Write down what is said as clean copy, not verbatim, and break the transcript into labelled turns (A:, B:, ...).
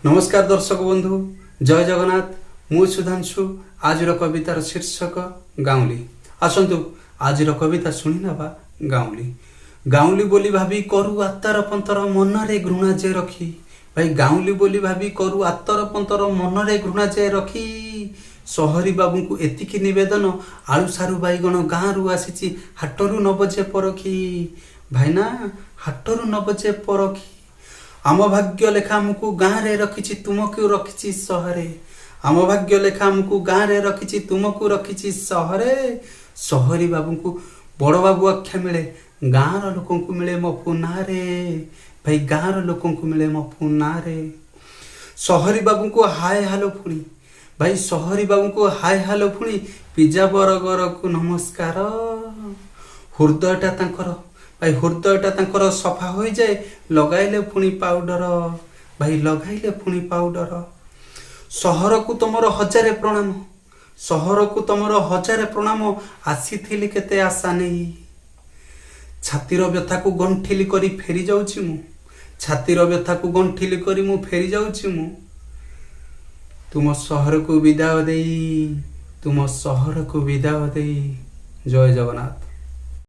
A: नमस्कार दर्शक बंधु, जय जगन्नाथ। मु सुधांशु। आज कवितार शीर्षक गाउली। आसतु आज कविता शुणी नवा। गाउली गाउली बोली भाभी करू आत्तर पंतर मनरे घृणा जे रखी। भाई गाउली बोली भाभी करू आत्तर पंतर मनरे घृणा जे रखी। सहरी बाबू को एतिकी निवेदन, आलू सारू बैगण गाँ रु आसी हाटरू नबजे परखी। भाईना हाटरू नबजे परखी। आम भाग्य लेखा आमको गाँ रे रखी, तुमको रखी सहरे। आम भाग्य लेखा आमको गाँ रे रखी, तुमको रखी सहरे। सहरी बाबू को बड़ बाबू आख्या मिले, गाँव लोक को मिले मो पुनारे। भाई गाँव लोक को मिले मो पुनारे। सहरी बाबू को हाय हालो पुणी। भाई सहरी बाबू को हाय हालो पुणी। पिज्जा बर्गर को नमस्कार। हृदयटा तांकर, भाई हृदयटा तांकर सफा हो जाए। लगाइले पुणी पाउडर। भाई लगाइले पुणी पाउडर। सहर को तुमर हजारे प्रणाम। सहर को तुमर हजारे प्रणाम। आसीथिली केते आशा नहीं। छातीर व्यथा को गंठिली करी फेरी जाउछि मु। छातीर व्यथा को गंठिली करी मु फेरी जाउछि मु। तुम सहर को विदाय देई, तुम सहर को विदाय देई। जय जगन्नाथ।